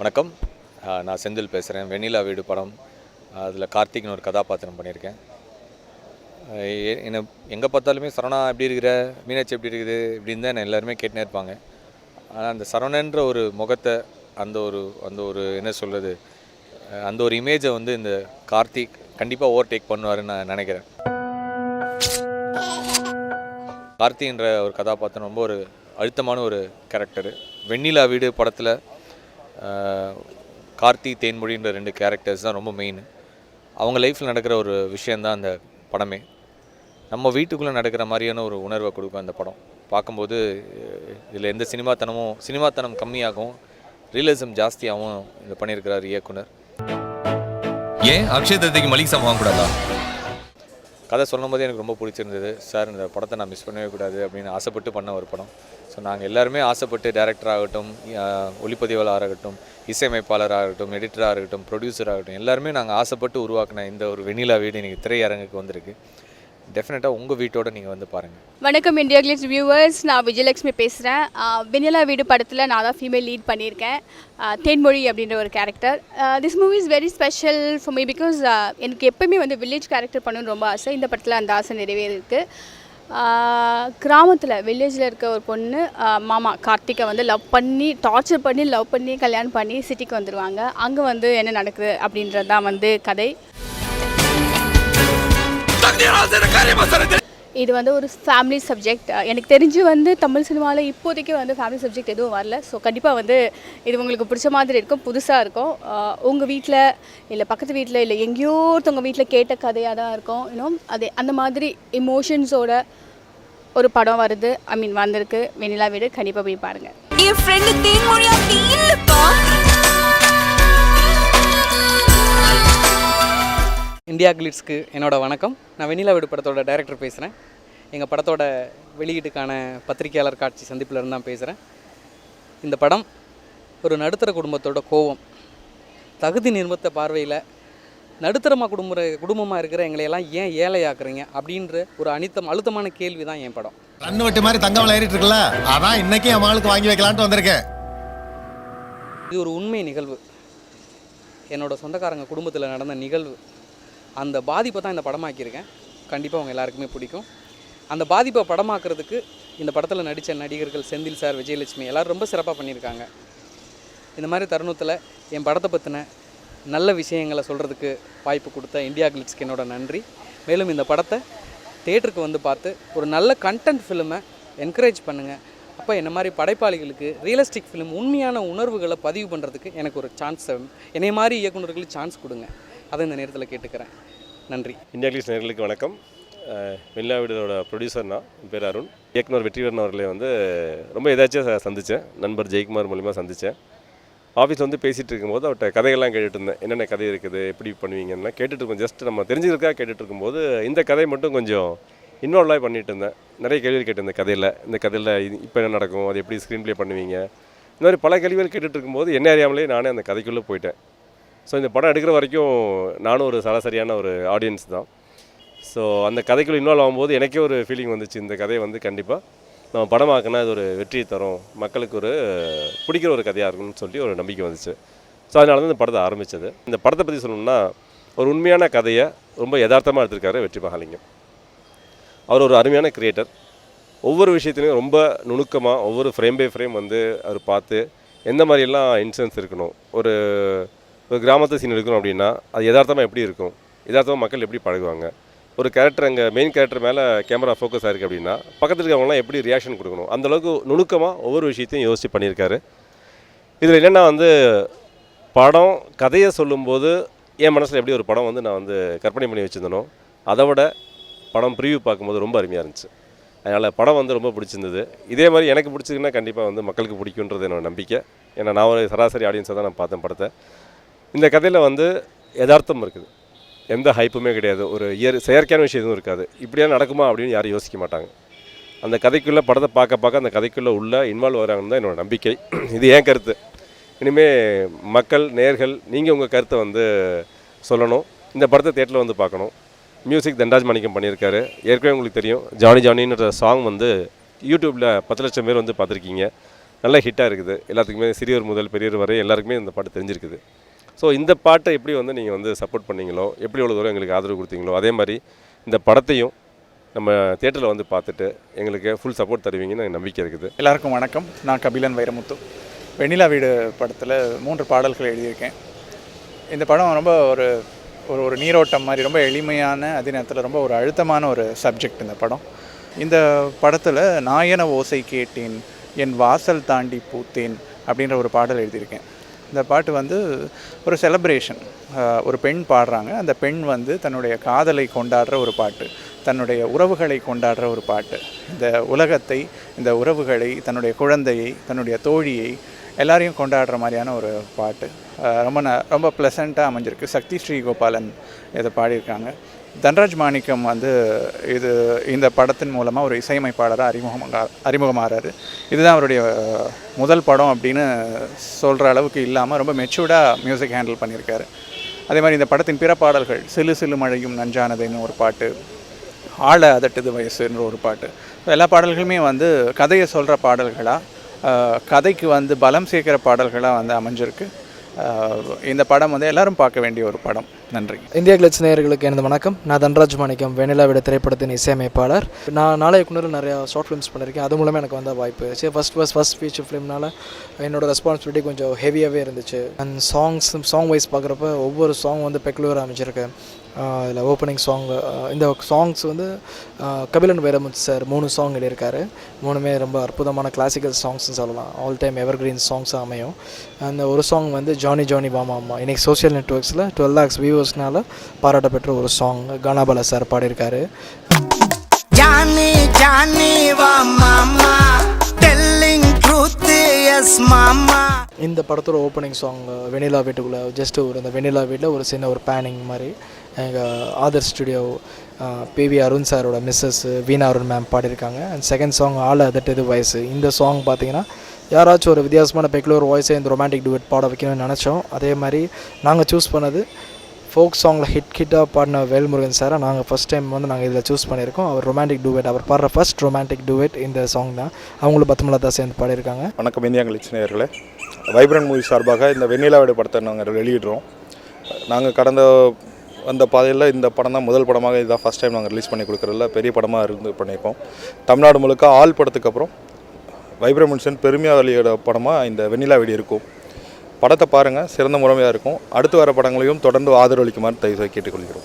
வணக்கம். நான் செந்தில் பேசுகிறேன். வெண்ணிலா வீடு படம், அதில் கார்த்திக்னு ஒரு கதாபாத்திரம் பண்ணியிருக்கேன். என்ன எங்கே பார்த்தாலுமே சரவணா எப்படி இருக்கிற, மீனாட்சி எப்படி இருக்குது இப்படின்னு தான் என்ன எல்லாருமே கேட்டுனே இருப்பாங்க. ஆனால் அந்த சரவணன்ற ஒரு முகத்தை, அந்த ஒரு என்ன சொல்கிறது, அந்த ஒரு இமேஜை வந்து இந்த கார்த்திக் கண்டிப்பாக ஓவர்டேக் பண்ணுவாருன்னு நான் நினைக்கிறேன். கார்த்திக்ன்ற ஒரு கதாபாத்திரம் ரொம்ப ஒரு அழுத்தமான ஒரு கேரக்டரு. வெண்ணிலா வீடு படத்தில் கார்த்தி, தேன்மொழின்ற 2 கேரக்டர்ஸ் தான் ரொம்ப மெயின். அவங்க லைஃப்பில் நடக்கிற ஒரு விஷயந்தான் அந்த படமே. நம்ம வீட்டுக்குள்ளே நடக்கிற மாதிரியான ஒரு உணர்வை கொடுக்கும் அந்த படம். பார்க்கும்போது இதில் எந்த சினிமாத்தனம் கம்மியாகும், ரியலிசம் ஜாஸ்தியாகவும் இது பண்ணியிருக்கிறார் இயக்குனர். ஏன் அக்ஷய திருதிக்கு மளிகை சாமான் வாங்கக்கூடாதா? கதை சொல்லும் போதே எனக்கு ரொம்ப பிடிச்சிருந்தது. சார், இந்த படத்தை நான் மிஸ் பண்ணவே கூடாது அப்படின்னு ஆசைப்பட்டு பண்ண ஒரு படம். ஸோ நாங்கள் எல்லாருமே ஆசைப்பட்டு டைரக்டராகட்டும், ஒளிப்பதிவாளராகட்டும், இசையமைப்பாளராகட்டும், எடிட்டராக இருக்கட்டும், ப்ரொடியூசராகட்டும், எல்லாருமே நாங்கள் ஆசைப்பட்டு உருவாக்கின இந்த ஒரு வெண்ணிலா வீடு இன்றைக்கி திரையரங்குக்கு வந்திருக்கு. டெஃபினட்டாக உங்கள் வீட்டோடு நீங்கள் வந்து பாருங்கள். வணக்கம் இந்தியா கிளிட்ஸ் வியூவர்ஸ், நான் விஜயலட்சுமி பேசுகிறேன். வெண்ணிலா வீடு படத்தில் நான் தான் ஃபீமேல் லீட் பண்ணியிருக்கேன், தேன்மொழி அப்படின்ற ஒரு character. This movie is very special for me because எனக்கு எப்போயுமே வந்து வில்லேஜ் கேரக்டர் பண்ணணும்னு ரொம்ப ஆசை. இந்த படத்தில் அந்த ஆசை நிறைவேறிருக்கு. கிராமத்தில் வில்லேஜில் இருக்க ஒரு பொண்ணு மாமா கார்த்திகை வந்து டார்ச்சர் பண்ணி லவ் பண்ணி கல்யாணம் பண்ணி சிட்டிக்கு வந்துடுவாங்க. அங்கே வந்து என்ன நடக்குது அப்படின்றது தான் வந்து கதை. இது வந்து ஒரு ஃபேமிலி சப்ஜெக்ட். எனக்கு தெரிஞ்சு வந்து தமிழ் சினிமாவில் இப்போதைக்கு வந்து ஃபேமிலி சப்ஜெக்ட் எதுவும் வரல. ஸோ கண்டிப்பாக வந்து இது உங்களுக்கு பிடிச்ச மாதிரி இருக்கும், புதுசாக இருக்கும். உங்கள் வீட்டில் இல்லை பக்கத்து வீட்டில் இல்லை எங்கேயோ ஒருத்தவங்க வீட்டில் கேட்ட கதையாக தான் இருக்கும். இன்னும் அது அந்த மாதிரி இமோஷன்ஸோட ஒரு படம் வருது, வந்திருக்கு வெண்ணிலா வீடு. கண்டிப்பாக போய் பாருங்கள். என் ஃப்ரெண்டு தேன்மொழி அப்படி இல்லைப்பா. இந்தியா கிளிட்ஸ்க்கு என்னோட வணக்கம். நான் வெண்ணிலா வீடு படத்தோட டைரக்டர் பேசுகிறேன். எங்கள் படத்தோட வெளியீட்டுக்கான பத்திரிகையாளர் காட்சி சந்திப்பிலிருந்து தான் பேசுகிறேன். இந்த படம் ஒரு நடுத்தர குடும்பத்தோட கோவம், தகுதி நிர்மத்த பார்வையில் நடுத்தரமாக குடும்பமாக இருக்கிற எங்களையெல்லாம் ஏன் ஏழையாக்குறீங்க அப்படின்ற ஒரு அழுத்தமான கேள்வி தான் என் படம். கண்ணு வெட்டி மாதிரி தங்கம் ஏறிட்டு இருக்குல்ல, அதான் இன்னைக்கு என் மகளுக்கு வாங்கி வைக்கலான்ட்டு வந்திருக்கேன். இது ஒரு உண்மை நிகழ்வு, என்னோட சொந்தக்காரங்க குடும்பத்தில் நடந்த நிகழ்வு. அந்த பாதிப்பை தான் இந்த படமாக்கியிருக்கேன். கண்டிப்பாக அவங்க எல்லாருக்குமே பிடிக்கும். அந்த பாதிப்பை படமாக்குறதுக்கு இந்த படத்தில் நடித்த நடிகர்கள் செந்தில் சார், விஜயலட்சுமி எல்லோரும் ரொம்ப சிறப்பாக பண்ணியிருக்காங்க. இந்த மாதிரி தருணத்தில் என் படத்தை பற்றின நல்ல விஷயங்களை சொல்கிறதுக்கு வாய்ப்பு கொடுத்த இந்தியா கிளிட்ஸ்க்கு என்னோட நன்றி. மேலும் இந்த படத்தை தேட்டருக்கு வந்து பார்த்து ஒரு நல்ல கண்டென்ட் ஃபிலிமை என்கரேஜ் பண்ணுங்கள். அப்போ என்ன மாதிரி படைப்பாளிகளுக்கு ரியலிஸ்டிக் ஃபிலிம் உண்மையான உணர்வுகளை பதிவு பண்ணுறதுக்கு எனக்கு ஒரு சான்ஸ், என்னை மாதிரி இயக்குநர்களுக்கு சான்ஸ் கொடுங்க. அதை இந்த நேரத்தில் கேட்டுக்கிறேன். நன்றி. இந்தியா கிளிட்ஸ் நேயர்களுக்கு வணக்கம். வெண்ணிலா வீடோட ப்ரொடியூசர் நான், என் பேர் அருண். இயக்குனர் வெற்றிவரன் அவர்களே வந்து ரொம்ப எதாச்சும் சந்தித்தேன், நண்பர் ஜெயக்குமார் மூலிமா சந்தித்தேன். ஆஃபீஸ் வந்து பேசிகிட்டு இருக்கும்போது அவர்கிட்ட கதைகள்லாம் கேட்டுட்டு இருந்தேன். என்னென்ன கதை இருக்குது, எப்படி பண்ணுவீங்கன்னா கேட்டுட்டு இருக்கோம். ஜஸ்ட் நம்ம தெரிஞ்சுக்கிறதுக்காக கேட்டுட்டு இருக்கும்போது இந்த கதை மட்டும் கொஞ்சம் இன்வால்வாக பண்ணிகிட்டு இருந்தேன். நிறைய கேள்விகள் கேட்டிருந்தேன் கதையில். இந்த கதையில் இப்போ என்ன நடக்கும், அது எப்படி ஸ்க்ரீன் ப்ளே பண்ணுவீங்க, இந்த மாதிரி பல கேள்விகள் கேட்டுட்டு இருக்கும்போது என்ன அறியாமலே நானே அந்த கதைக்குள்ளே போயிட்டேன். ஸோ இந்த படம் எடுக்கிற வரைக்கும் நானும் ஒரு சராசரியான ஒரு ஆடியன்ஸ் தான். ஸோ அந்த கதைக்குள்ளே இன்வால்வ் ஆகும்போது எனக்கே ஒரு ஃபீலிங் வந்துச்சு, இந்த கதையை வந்து கண்டிப்பாக நம்ம படமாக்கினா அது ஒரு வெற்றியை தரும், மக்களுக்கு ஒரு பிடிக்கிற ஒரு கதையாக இருக்கும்னு சொல்லி ஒரு நம்பிக்கை வந்துச்சு. ஸோ அதனால தான் இந்த படத்தை ஆரம்பித்தது. இந்த படத்தை பற்றி சொல்லணும்னா, ஒரு உண்மையான கதையை ரொம்ப யதார்த்தமாக எடுத்திருக்காரு வெற்றி மகாலிங்கம். அவர் ஒரு அருமையான கிரியேட்டர். ஒவ்வொரு விஷயத்துலையும் ரொம்ப நுணுக்கமாக ஒவ்வொரு ஃப்ரேம் பை ஃப்ரேம் வந்து அவர் பார்த்து எந்த மாதிரியெல்லாம் இன்சூரன்ஸ் இருக்கணும், ஒரு கிராமத்து சீன் எடுக்கணும் அப்படின்னா அது யதார்த்தமாக எப்படி இருக்கும், யதார்த்தமாக மக்கள் எப்படி பழகுவாங்க, ஒரு கேரக்டர் அங்கே மெயின் கேரக்டர் மேலே கேமரா ஃபோக்கஸ் ஆகிருக்கு அப்படின்னா பக்கத்தில் இருக்கவங்களாம் எப்படி ரியாக்ஷன் கொடுக்கணும், அந்தளவுக்கு நுணுக்கமாக ஒவ்வொரு விஷயத்தையும் யோசித்து பண்ணியிருக்காரு. இதில் என்னென்னா வந்து படம் கதையை சொல்லும்போது என் மனசில் எப்படி ஒரு படம் வந்து நான் வந்து கற்பனை பண்ணி வச்சுருந்தனோ அதை விட படம் ப்ரிவியூ பார்க்கும்போது ரொம்ப அருமையாக இருந்துச்சு. அதனால் படம் வந்து ரொம்ப பிடிச்சிருந்தது. இதே மாதிரி எனக்கு பிடிச்சிதுன்னா கண்டிப்பாக வந்து மக்களுக்கு பிடிக்குன்றது என்னோட நம்பிக்கை. ஏன்னா நான் ஒரு சராசரி ஆடியன்ஸாக தான் நான் பார்த்தேன் படத்தை. இந்த கதையில் வந்து யதார்த்தம் இருக்குது, எந்த ஹைப்புமே கிடையாது, ஒரு செயற்கையான விஷயம் எதுவும் இருக்காது. இப்படியா நடக்குமா அப்படின்னு யாரும் யோசிக்க மாட்டாங்க. அந்த கதைக்குள்ளே படத்தை பார்க்க அந்த கதைக்குள்ளே உள்ள இன்வால்வ் வராங்கன்னு தான் என்னோடய நம்பிக்கை. இது ஏன் கருத்து. இனிமேல் மக்கள் நேயர்கள் நீங்கள் உங்கள் கருத்தை வந்து சொல்லணும். இந்த படத்தை தேட்டரில் வந்து பார்க்கணும். மியூசிக் தண்டாஜ் மாணிக்கம் பண்ணியிருக்காரு. ஏற்கனவே உங்களுக்கு தெரியும், ஜானி ஜானின்ற சாங் வந்து யூடியூப்பில் 10 லட்சம் பேர் வந்து பார்த்துருக்கீங்க. நல்ல ஹிட்டாக இருக்குது. எல்லாத்துக்குமே சிறியவர் முதல் பெரியவர் வரை எல்லாருக்குமே இந்த பாட்டு தெரிஞ்சிருக்குது. ஸோ இந்த பாட்டை எப்படி வந்து நீங்கள் வந்து சப்போர்ட் பண்ணீங்களோ, எப்படி எவ்வளோ தூரம் எங்களுக்கு ஆதரவு கொடுத்தீங்களோ, அதே மாதிரி இந்த படத்தையும் நம்ம தியேட்டரில் வந்து பார்த்துட்டு எங்களுக்கு ஃபுல் சப்போர்ட் தருவீங்கன்னு எனக்கு நம்பிக்கை இருக்குது. எல்லாருக்கும் வணக்கம். நான் கபிலன் வைரமுத்து. வெண்ணிலா வீடு படத்தில் 3 பாடல்கள் எழுதியிருக்கேன். இந்த படம் ரொம்ப ஒரு ஒரு ஒரு நீரோட்டம் மாதிரி, ரொம்ப எளிமையான, அதே நேரத்தில் ரொம்ப ஒரு அழுத்தமான ஒரு சப்ஜெக்ட் இந்த படம். இந்த படத்தில் நாயன ஓசை கேட்டேன் என் வாசல் தாண்டி பூத்தேன் அப்படின்ற ஒரு பாடல் எழுதியிருக்கேன். இந்த பாட்டு வந்து ஒரு செலப்ரேஷன். ஒரு பெண் பாடுறாங்க. அந்த பெண் வந்து தன்னுடைய காதலை கொண்டாடுற ஒரு பாட்டு, தன்னுடைய உறவுகளை கொண்டாடுற ஒரு பாட்டு. இந்த உலகத்தை, இந்த உறவுகளை, தன்னுடைய குழந்தையை, தன்னுடைய தோழியை எல்லாரையும் கொண்டாடுற மாதிரியான ஒரு பாட்டு. ரொம்ப ப்ளசண்ட்டாக அமைஞ்சிருக்கு. சக்தி ஸ்ரீ கோபாலன் இதை பாடியிருக்காங்க. தன்ராஜ் மாணிக்கம் வந்து இந்த படத்தின் மூலமாக ஒரு இசையமைப்பாளராக அறிமுகமாகறாரு. இதுதான் அவருடைய முதல் படம் அப்படின்னு சொல்கிற அளவுக்கு இல்லாமல் ரொம்ப மெச்சூர்டாக மியூசிக் ஹேண்டில் பண்ணியிருக்காரு. அதே மாதிரி இந்த படத்தின் பிற பாடல்கள், சிலு சிலு மழையும் நஞ்சானதுன்னு ஒரு பாட்டு, ஆழ அதட்டுது வயசுன்ற ஒரு பாட்டு, எல்லா பாடல்களுமே வந்து கதையை சொல்கிற பாடல்களாக, கதைக்கு வந்து பலம் சேர்க்கிற பாடல்களாக வந்து அமைஞ்சிருக்கு. இந்த படம் வந்து எல்லாரும் பார்க்க வேண்டிய ஒரு படம். நன்றி. இந்தியா கிளட்ஸ் நேயர்களுக்கு எனது வணக்கம். நான் தன்ராஜ் மாணிக்கம், வெண்ணிலா வீடு திரைப்படத்தின் இசையமைப்பாளர். நான் நாளை இயக்குனரில் நிறையா ஷார்ட் ஃபிலிம்ஸ் பண்ணியிருக்கேன். அது மூலமாக எனக்கு வந்த வாய்ப்பு. சரி, ஃபஸ்ட் ஃபீச்சர் ஃபிலிம்னால என்னோடய ரெஸ்பான்சிபிலிட்டி கொஞ்சம் ஹெவியாகவே இருந்துச்சு. அண்ட் சாங் வைஸ் பார்க்குறப்ப ஒவ்வொரு சாங் வந்து பெக்குலராக அமைச்சிருக்கு. இதில் ஓப்பனிங் சாங், இந்த சாங்ஸ் வந்து கபிலன் வைரமுத்து சார் 3 சாங் எழுதியிருக்காரு. 3மே ரொம்ப அற்புதமான கிளாசிக்கல் சாங்ஸ்னு சொல்லலாம். ஆல் டைம் எவர் கிரீன் சாங்ஸாக அமையும். அந்த ஒரு சாங் வந்து ஜானி ஜானி வாமா அம்மா, இன்றைக்கி சோஷியல் நெட்ஒர்க்ஸில் 12 lakhs வியூவர்ஸ்னால பாராட்ட பெற்ற ஒரு சாங். கானாபாலா சார் பாடியிருக்காரு. ஜானி ஜானி வா மாமா டெல்லிங் ட்ரூத் எஸ் மாமா. இந்த படத்தோட ஓப்பனிங் சாங் வெண்ணிலா வீட்டுக்குள்ளே ஜஸ்ட் இந்த வெண்ணிலா வீட்டில் ஒரு சின்ன ஒரு பேனிங் மாதிரி எங்கள் ஆதர் ஸ்டுடியோ பிவி அருண் சாரோட மிஸ்ஸஸ் வீணா அருண் மேம் பாடியிருக்காங்க. அண்ட் செகண்ட் சாங் ஆள் அதட்டது வயசு. இந்த சாங் பார்த்தீங்கன்னா யாராச்சும் ஒரு வித்தியாசமான பெக்குலர் வாய்ஸை இந்த ரொமான்டிக் டூவெட் பாட வைக்கணும்னு நினச்சோம். அதே மாதிரி நாங்கள் சூஸ் பண்ணது ஃபோக் சாங்கில் ஹிட்டாக பாடின வேல்முருகன் சாரை நாங்கள் ஃபஸ்ட் டைம் வந்து நாங்கள் இதில் சூஸ் பண்ணியிருக்கோம். அவர் ரொமான்டிக் டூவெட், அவர் பாடுற ஃபர்ஸ்ட் ரொமான்டிக் டூவெட் இந்த சாங் தான். அவங்களும் பத்மலதா சேர்ந்து பாடியிருக்காங்க. வணக்கம் இந்தியா கிளட்ஸ் நேயர்களே. வைப்ரண்ட் மூவி சார்பாக இந்த வெண்ணிலா வீடு படத்தை நாங்கள் வெளியிடுறோம். நாங்கள் கடந்த அந்த பாதையில் இந்த படம் தான் முதல் படமாக, இதுதான் ஃபஸ்ட் டைம் நாங்கள் ரிலீஸ் பண்ணி கொடுக்குறதில்ல, பெரிய படமாக இருந்து பண்ணியிருக்கோம். தமிழ்நாடு முழுக்க ஆல் படத்துக்கு அப்புறம் வைப்ரண்ட் மூவிஸின் பெருமையாக வெளியிட படமாக இந்த வெண்ணிலா வீடு இருக்கும். படத்தை பாருங்கள், சிறந்த முறையாக இருக்கும். அடுத்து வர படங்களையும் தொடர்ந்து ஆதரவளிக்குமாறு தயவு செய்து கேட்டுக்கொள்கிறோம்.